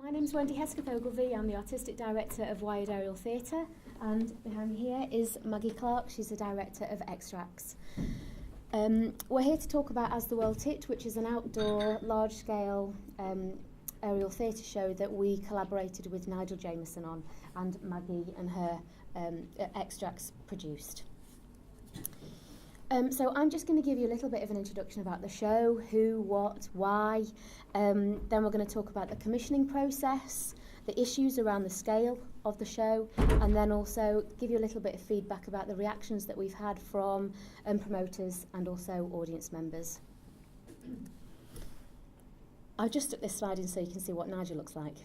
My name's Wendy Hesketh Ogilvie. I'm the Artistic Director of Wired Aerial Theatre, and behind me here is Maggie Clarke. She's the Director of Extracts. We're here to talk about As the World Ticked, which is an outdoor, large-scale aerial theatre show that we collaborated with Nigel Jameson on, and Maggie and her Extracts produced. So I'm just going to give you a little bit of an introduction about the show, who, what, why. Then we're going to talk about the commissioning process, the issues around the scale of the show, and then also give you a little bit of feedback about the reactions that we've had from promoters and also audience members. I've just stuck this slide in so you can see what Nigel looks like.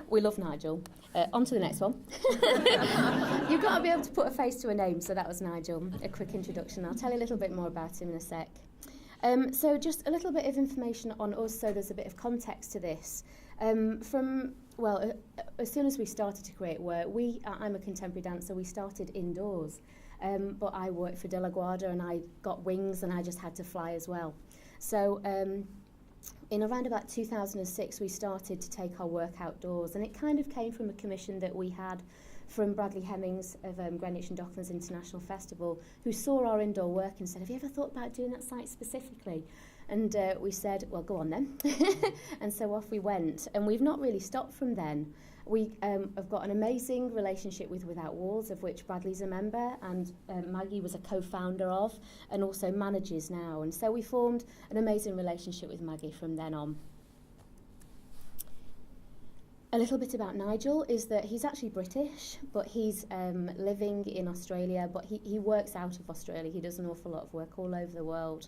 We love Nigel. On to the next one. You've got to be able to put a face to a name, so that was Nigel. A quick introduction. I'll tell you a little bit more about him in a sec. So just a little bit of information on us, so there's a bit of context to this. As soon as we started to create work, I'm a contemporary dancer, we started indoors. But I worked for Guarda and I got wings and I just had to fly as well. So in around about 2006, we started to take our work outdoors, and it kind of came from a commission that we had from Bradley Hemmings of Greenwich and Docklands International Festival, who saw our indoor work and said, "Have you ever thought about doing that site specifically?" And we said, "Well, go on then." And so off we went, and we've not really stopped from then. We have got an amazing relationship with Without Walls, of which Bradley's a member, and Maggie was a co-founder of, and also manages now. And so we formed an amazing relationship with Maggie from then on. A little bit about Nigel is that he's actually British, but he's living in Australia, but he works out of Australia. He does an awful lot of work all over the world.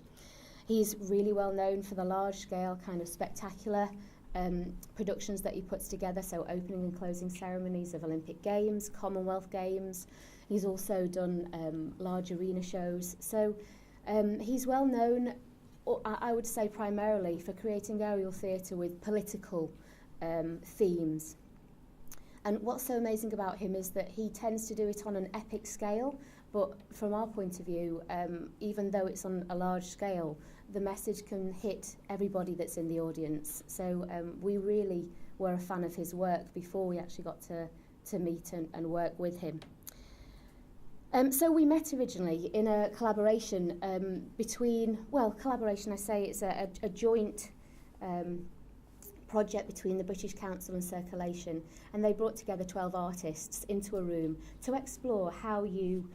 He's really well known for the large-scale kind of spectacular productions that he puts together, so opening and closing ceremonies of Olympic Games, Commonwealth Games. He's also done large arena shows. So he's well known, I would say primarily, for creating aerial theatre with political themes. And what's so amazing about him is that he tends to do it on an epic scale, but from our point of view, even though it's on a large scale, the message can hit everybody that's in the audience. So we really were a fan of his work before we actually got to meet and work with him. So we met originally in a collaboration collaboration, I say it's a joint project between the British Council and Circulation, and they brought together 12 artists into a room to explore how you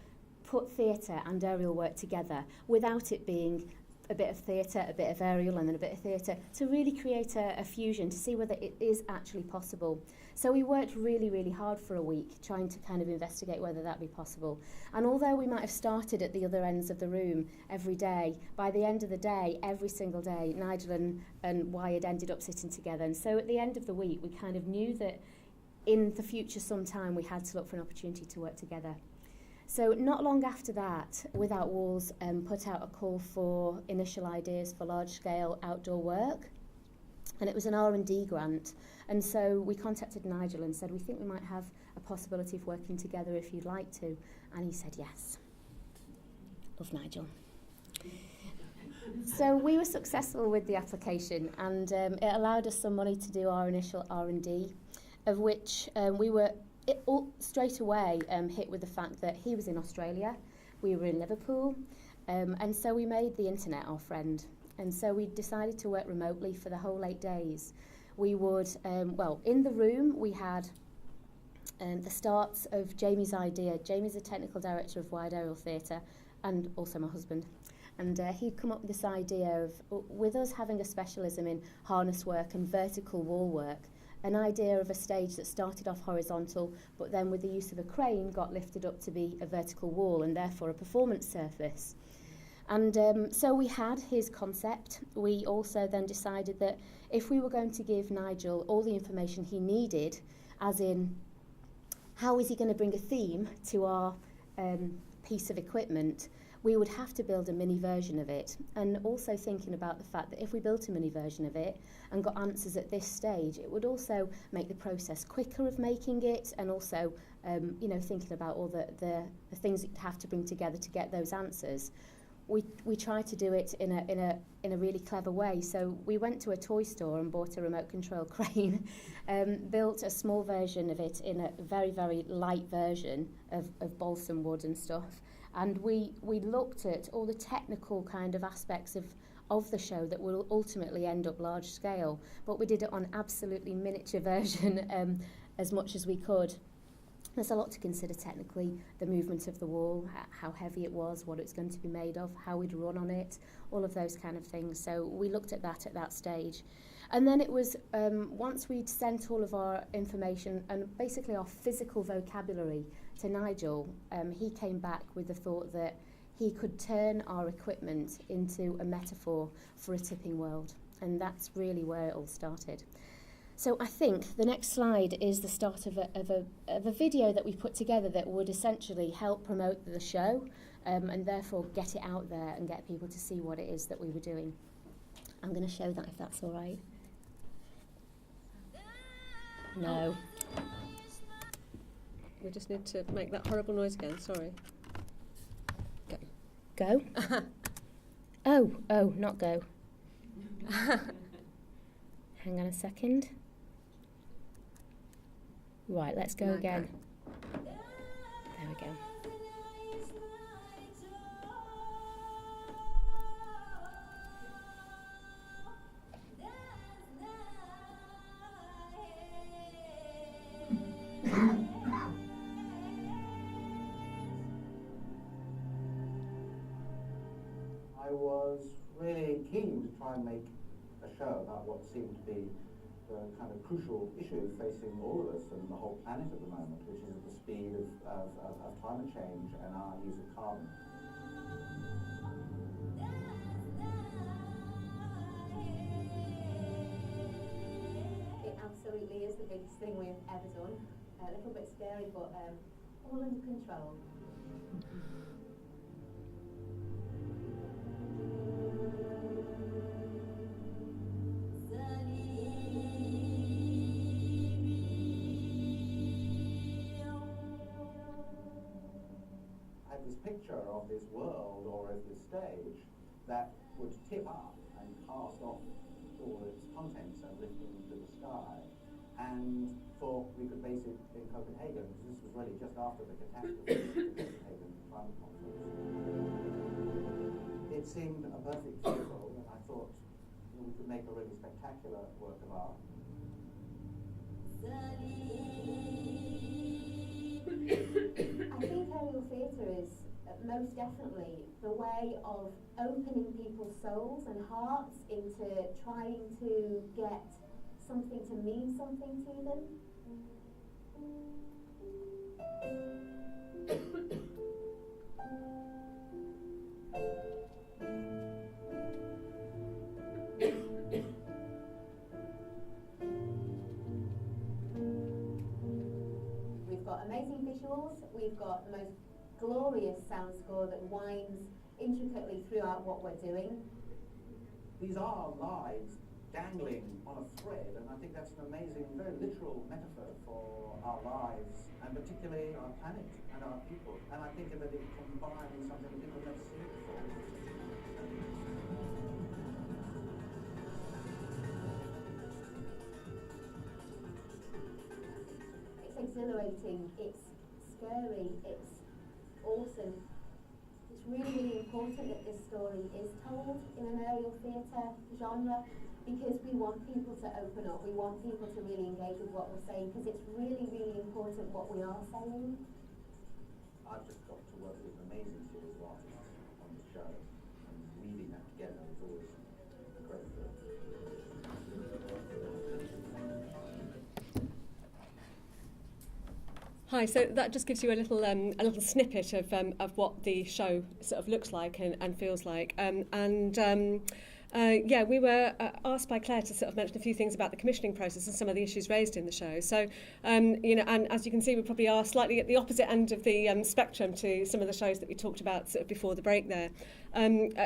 put theatre and aerial work together without it being a bit of theatre, a bit of aerial and then a bit of theatre, to really create a fusion, to see whether it is actually possible. So we worked really, really hard for a week trying to kind of investigate whether that be possible. And although we might have started at the other ends of the room every day, by the end of the day, every single day, Nigel and Wired ended up sitting together. And so at the end of the week, we kind of knew that in the future sometime we had to look for an opportunity to work together. So not long after that, Without Walls put out a call for initial ideas for large-scale outdoor work, and it was an R&D grant. And so we contacted Nigel and said, "We think we might have a possibility of working together if you'd like to." And he said yes. Love Nigel. So we were successful with the application, and it allowed us some money to do our initial R&D, of which we were straight away hit with the fact that he was in Australia, we were in Liverpool, and so we made the internet our friend. And so we decided to work remotely for the whole 8 days. We would, in the room we had the starts of Jamie's idea. Jamie's a Technical Director of Wired Aerial Theatre and also my husband. And he'd come up with this idea of, with us having a specialism in harness work and vertical wall work, an idea of a stage that started off horizontal, but then with the use of a crane got lifted up to be a vertical wall and therefore a performance surface. And so we had his concept. We also then decided that if we were going to give Nigel all the information he needed, as in how is he going to bring a theme to our piece of equipment, we would have to build a mini version of it. And also thinking about the fact that if we built a mini version of it and got answers at this stage, it would also make the process quicker of making it, and also thinking about all the things that you have to bring together to get those answers. we tried to do it in a really clever way. So we went to a toy store and bought a remote control crane, built a small version of it in a very, very light version of balsam wood and stuff. And we looked at all the technical kind of aspects of the show that will ultimately end up large scale, but we did it on absolutely miniature version as much as we could. There's a lot to consider technically, the movement of the wall, how heavy it was, what it's going to be made of, how we'd run on it, all of those kind of things. So we looked at that stage. And then it was, once we'd sent all of our information and basically our physical vocabulary to Nigel, he came back with the thought that he could turn our equipment into a metaphor for a tipping world. And that's really where it all started. So I think the next slide is the start of a video that we put together that would essentially help promote the show and therefore get it out there and get people to see what it is that we were doing. I'm going to show that if that's all right. No. We just need to make that horrible noise again, sorry. Go? Oh, not go. Hang on a second. Right, let's go again. There we go. I was really keen to try and make a show about what seemed to be the kind of crucial issue facing all of us and the whole planet at the moment, which is the speed of climate change and our use of carbon. It absolutely is the biggest thing we've ever done. A little bit scary, but all under control. This picture of this world or of this stage that would tip up and cast off all its contents and lift them into the sky, and thought we could base it in Copenhagen, because this was really just after the catastrophe of the Copenhagen climate conference. It seemed a perfect vehicle, and I thought we could make a really spectacular work of art. I think aerial theatre is most definitely the way of opening people's souls and hearts into trying to get something to mean something to them. We've got amazing visuals, we've got the most glorious sound score that winds intricately throughout what we're doing. These are lives dangling on a thread, and I think that's an amazing, very literal metaphor for our lives, and particularly our planet and our people. And I think that it combines something people have never seen before. It's exhilarating, it's scary, it's awesome. It's really, really important that this story is told in an aerial theatre genre, because we want people to open up, we want people to really engage with what we're saying, because it's really, really important what we are saying. I've just got to work with an amazing series of artists on the show, and weaving that together is always a great thrill. Hi, so that just gives you a little snippet of what the show sort of looks like and feels like. We were asked by Claire to sort of mention a few things about the commissioning process and some of the issues raised in the show. So, and as you can see, we probably are slightly at the opposite end of the spectrum to some of the shows that we talked about sort of before the break there.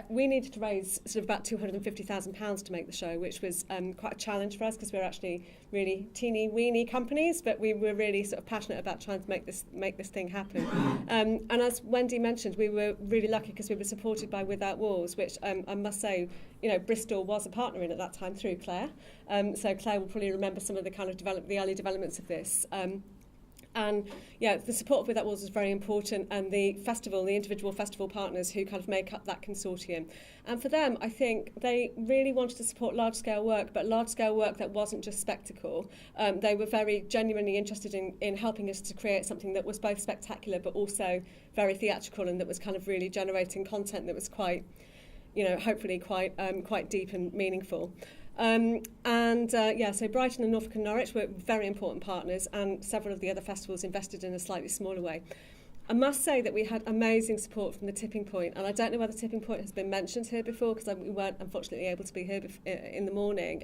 We needed to raise sort of about £250,000 to make the show, which was quite a challenge for us because we're actually really teeny-weeny companies, but we were really sort of passionate about trying to make this thing happen. And as Wendy mentioned, we were really lucky because we were supported by Without Walls, which I must say, Bristol was a partner in at that time through Claire. So Claire will probably remember some of the kind of the early developments of this. And the support of Without Walls was very important, and the individual festival partners who kind of make up that consortium. And for them, I think they really wanted to support large-scale work, but large-scale work that wasn't just spectacle. They were very genuinely interested in helping us to create something that was both spectacular but also very theatrical, and that was kind of really generating content that was quite, hopefully quite deep and meaningful. So Brighton and Norfolk and Norwich were very important partners, and several of the other festivals invested in a slightly smaller way. I must say that we had amazing support from the Tipping Point, and I don't know whether Tipping Point has been mentioned here before because we weren't unfortunately able to be here in the morning.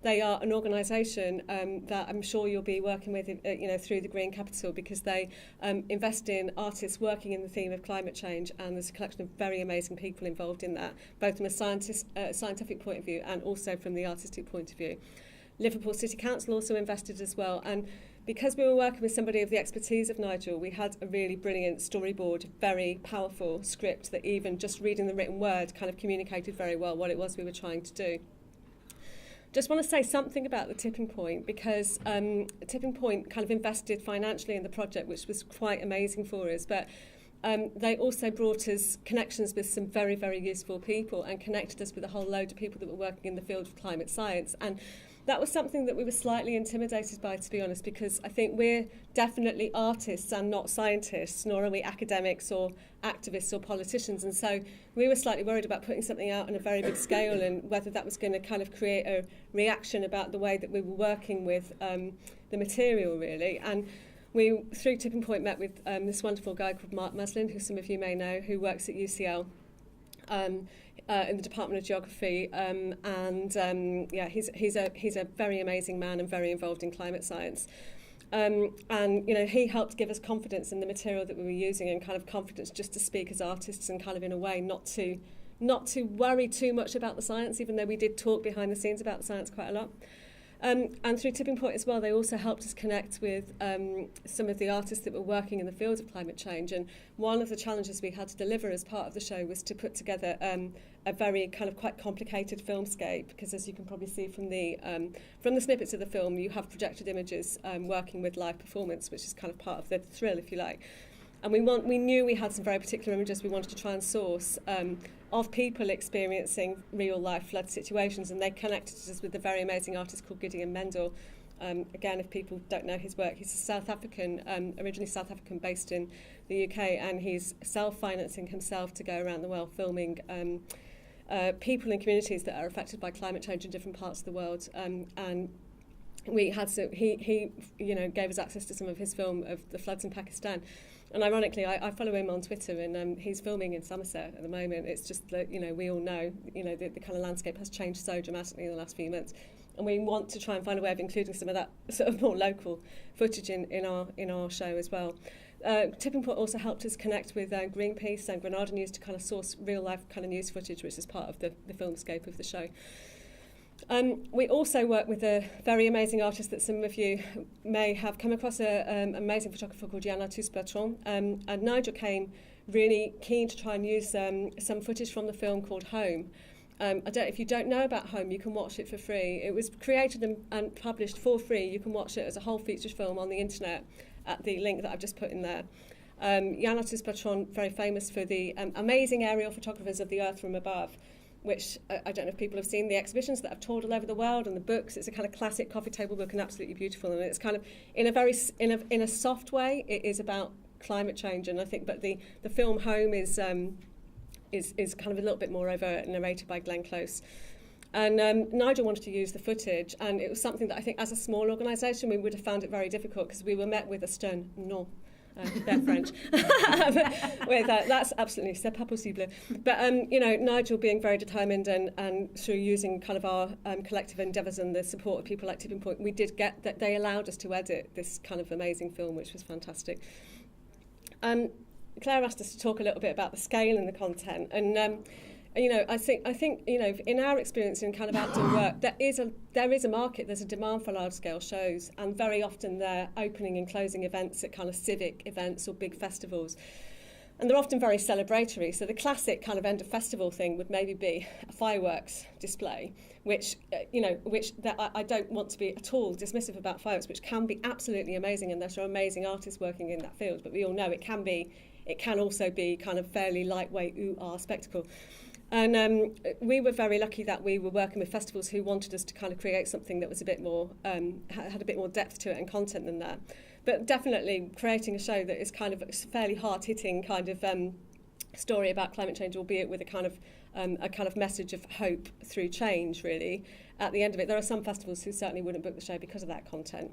They are an organisation that I'm sure you'll be working with through the Green Capital, because they invest in artists working in the theme of climate change, and there's a collection of very amazing people involved in that, both from a scientific point of view and also from the artistic point of view. Liverpool City Council also invested as well, and because we were working with somebody of the expertise of Nigel, we had a really brilliant storyboard, very powerful script that even just reading the written word kind of communicated very well what it was we were trying to do. Just want to say something about the Tipping Point, because Tipping Point kind of invested financially in the project, which was quite amazing for us, but they also brought us connections with some very, very useful people and connected us with a whole load of people that were working in the field of climate science. And that was something that we were slightly intimidated by, to be honest, because I think we're definitely artists and not scientists, nor are we academics or activists or politicians. And so we were slightly worried about putting something out on a very big scale and whether that was going to kind of create a reaction about the way that we were working with the material, really. And we, through Tipping Point, met with this wonderful guy called Mark Muslin, who some of you may know, who works at UCL. In the Department of Geography, he's a very amazing man and very involved in climate science. He helped give us confidence in the material that we were using, and kind of confidence just to speak as artists and kind of in a way not to worry too much about the science, even though we did talk behind the scenes about the science quite a lot. And through Tipping Point as well, they also helped us connect with some of the artists that were working in the field of climate change. And one of the challenges we had to deliver as part of the show was to put together a very kind of quite complicated filmscape, because as you can probably see from the snippets of the film, you have projected images working with live performance, which is kind of part of the thrill, if you like. And we knew we had some very particular images we wanted to try and source of people experiencing real-life flood situations, and they connected us with a very amazing artist called Gideon Mendel. Again, if people don't know his work, he's a South African, originally South African, based in the UK, and he's self-financing himself to go around the world filming people in communities that are affected by climate change in different parts of the world. And we had he gave us access to some of his film of the floods in Pakistan. And ironically, I follow him on Twitter, and he's filming in Somerset at the moment. It's just that, we all know, the kind of landscape has changed so dramatically in the last few months. And we want to try and find a way of including some of that sort of more local footage in our show as well. Tipping Point also helped us connect with Greenpeace and Granada News to kind of source real-life kind of news footage, which is part of the filmscape of the show. We also work with a very amazing artist that some of you may have come across, an amazing photographer called Yann Artus-Bertrand. And Nigel came really keen to try and use some footage from the film called Home. If you don't know about Home, you can watch it for free. It was created and published for free. You can watch it as a whole feature film on the internet at the link that I've just put in there. Yann Artus-Bertrand, very famous for the amazing aerial photographers of the Earth from above, which I don't know if people have seen the exhibitions that I've toured all over the world, and the books. It's a kind of classic coffee table book and absolutely beautiful. And it's kind of in a soft way, it is about climate change. And I think, but the film Home is kind of a little bit more overt, narrated by Glenn Close. And Nigel wanted to use the footage, and it was something that I think as a small organisation we would have found it very difficult, because we were met with a stern no. They're French. That's absolutely, c'est pas possible. But, you know, Nigel being very determined and through using kind of our collective endeavours and the support of people like Tipping Point, we did get that they allowed us to edit this kind of amazing film, which was fantastic. Claire asked us to talk a little bit about the scale and the content, and you know, I think you know, in our experience in kind of outdoor work, there is a market, there's a demand for large scale shows, and very often they're opening and closing events at kind of civic events or big festivals, and they're often very celebratory. So the classic kind of end of festival thing would maybe be a fireworks display, which you know, I don't want to be at all dismissive about fireworks, which can be absolutely amazing, and there are amazing artists working in that field. But we all know it can also be kind of fairly lightweight ooh-ah spectacle. And we were very lucky that we were working with festivals who wanted us to kind of create something that was a bit more, had a bit more depth to it and content than that. But definitely creating a show that is kind of a fairly hard-hitting kind of story about climate change, albeit with a kind of message of hope through change, really. At the end of it, there are some festivals who certainly wouldn't book the show because of that content.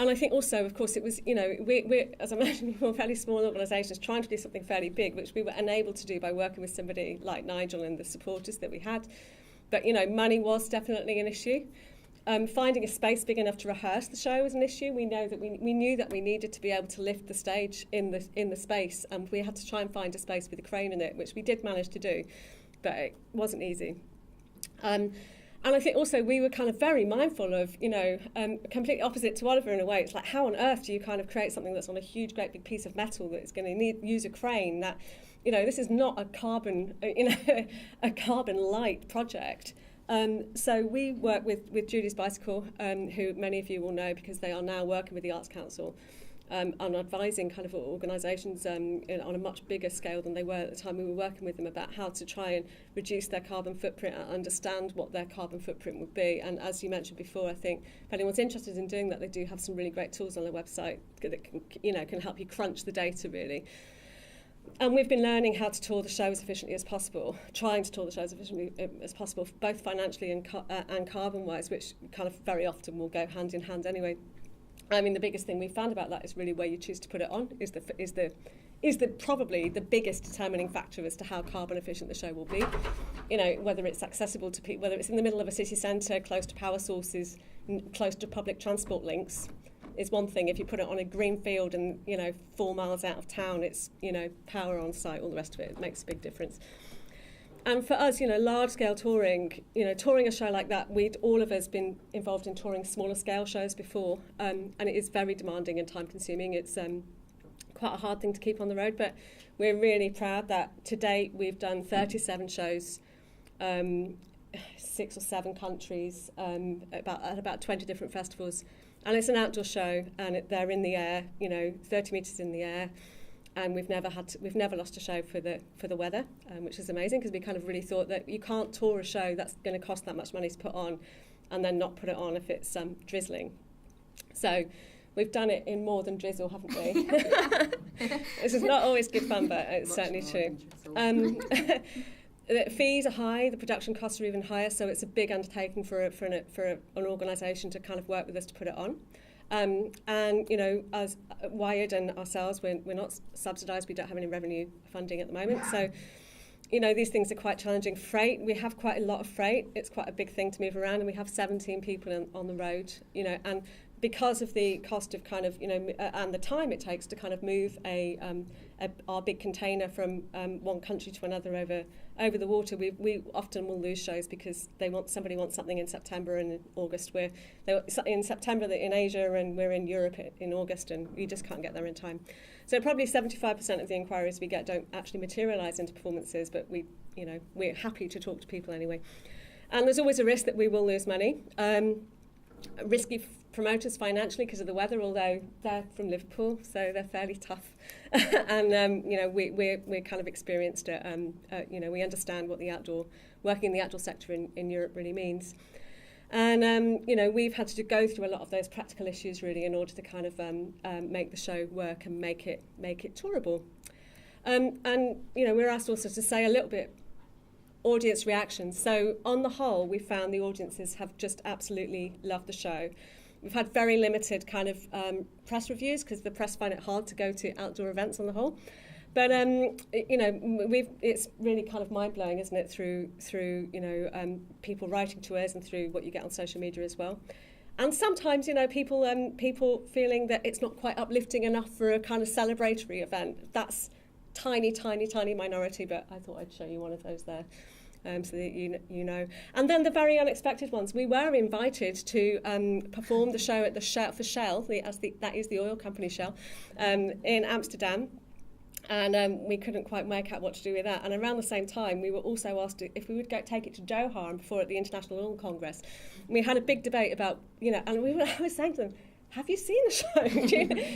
And I think also, of course, it was, you know, we're, as I mentioned, we're fairly small organisations trying to do something fairly big, which we were unable to do by working with somebody like Nigel and the supporters that we had. But, you know, money was definitely an issue. Finding a space big enough to rehearse the show was an issue. We knew that we needed to be able to lift the stage in the space, and we had to try and find a space with a crane in it, which we did manage to do, but it wasn't easy. And I think also we were kind of very mindful of, you know, completely opposite to Oliver in a way. It's like, how on earth do you kind of create something that's on a huge, great big piece of metal that's going to use a crane? That, you know, this is not a carbon, you know, a carbon light project. So we work with Julie's Bicycle, who many of you will know because they are now working with the Arts Council. And advising kind of organisations on a much bigger scale than they were at the time we were working with them about how to try and reduce their carbon footprint and understand what their carbon footprint would be. And as you mentioned before, I think if anyone's interested in doing that, they do have some really great tools on their website that can help you crunch the data, really. And we've been learning how to tour the show as efficiently as possible, trying to tour the show as efficiently as possible, both financially and carbon-wise, which kind of very often will go hand in hand anyway. I mean, the biggest thing we found about that is really where you choose to put it on is probably the biggest determining factor as to how carbon efficient the show will be. You know, whether it's accessible to people, whether it's in the middle of a city centre, close to power sources, close to public transport links, is one thing. If you put it on a green field and, you know, 4 miles out of town, it's, you know, power on site, all the rest of it makes a big difference. And for us, you know, large-scale touring, you know, touring a show like that, we'd all of us been involved in touring smaller-scale shows before, and it is very demanding and time-consuming. It's quite a hard thing to keep on the road, but we're really proud that to date we've done 37 shows, 6 or 7 countries, at about 20 different festivals, and it's an outdoor show, and they're in the air, you know, 30 metres in the air. And we've never lost a show for the weather, which is amazing because we kind of really thought that you can't tour a show that's going to cost that much money to put on, and then not put it on if it's drizzling. So we've done it in more than drizzle, haven't we? This is not always good fun, but it's certainly true. The fees are high, the production costs are even higher, so it's a big undertaking for an organisation to kind of work with us to put it on. And, you know, as Wired and ourselves, we're not subsidised, we don't have any revenue funding at the moment. So, you know, these things are quite challenging. Freight, we have quite a lot of freight. It's quite a big thing to move around, and we have 17 people on the road, you know, and because of the cost of kind of, you know, and the time it takes to kind of move our big container from one country to another over the water, we often will lose shows because somebody wants something in September and in August. We're in September in Asia and we're in Europe in August, and we just can't get there in time. So probably 75% of the inquiries we get don't actually materialise into performances, but we're happy to talk to people anyway. And there's always a risk that we will lose money. Risky promoters financially because of the weather, although they're from Liverpool, so they're fairly tough. And you know, we're kind of experienced at you know, we understand what working in the outdoor sector in Europe really means. And you know, we've had to go through a lot of those practical issues really in order to kind of make the show work and make it tourable. And you know, we're asked also to say a little bit audience reactions. So on the whole, we found the audiences have just absolutely loved the show. We've had very limited kind of press reviews because the press find it hard to go to outdoor events on the whole. But it's really kind of mind-blowing, isn't it, through people writing to us and through what you get on social media as well. And sometimes, people feeling that it's not quite uplifting enough for a kind of celebratory event. That's tiny, tiny, tiny minority, but I thought I'd show you one of those there. So that you know. And then the very unexpected ones. We were invited to perform the show at the Shell, for Shell, that is the oil company Shell, in Amsterdam. And we couldn't quite make out what to do with that. And around the same time, we were also asked if we would take it to Doha and perform at the International Oil Congress. And we had a big debate about, and I was saying to them, have you seen the show?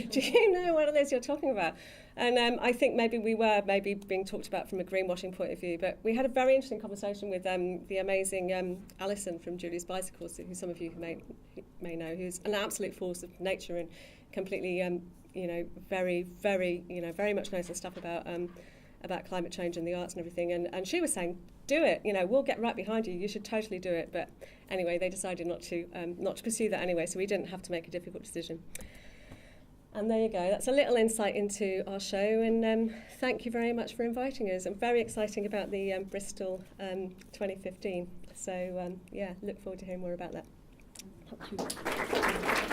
do you know what it is you're talking about? And I think maybe we were being talked about from a greenwashing point of view. But we had a very interesting conversation with the amazing Alison from Julie's Bicycles, who some of you may know, who's an absolute force of nature and completely... very, very, very much knows the stuff about climate change and the arts and everything. And she was saying, do it. We'll get right behind you. You should totally do it. But anyway, they decided not to pursue that anyway. So we didn't have to make a difficult decision. And there you go. That's a little insight into our show. And thank you very much for inviting us. I'm very exciting about the Bristol 2015. So look forward to hearing more about that. Thank you.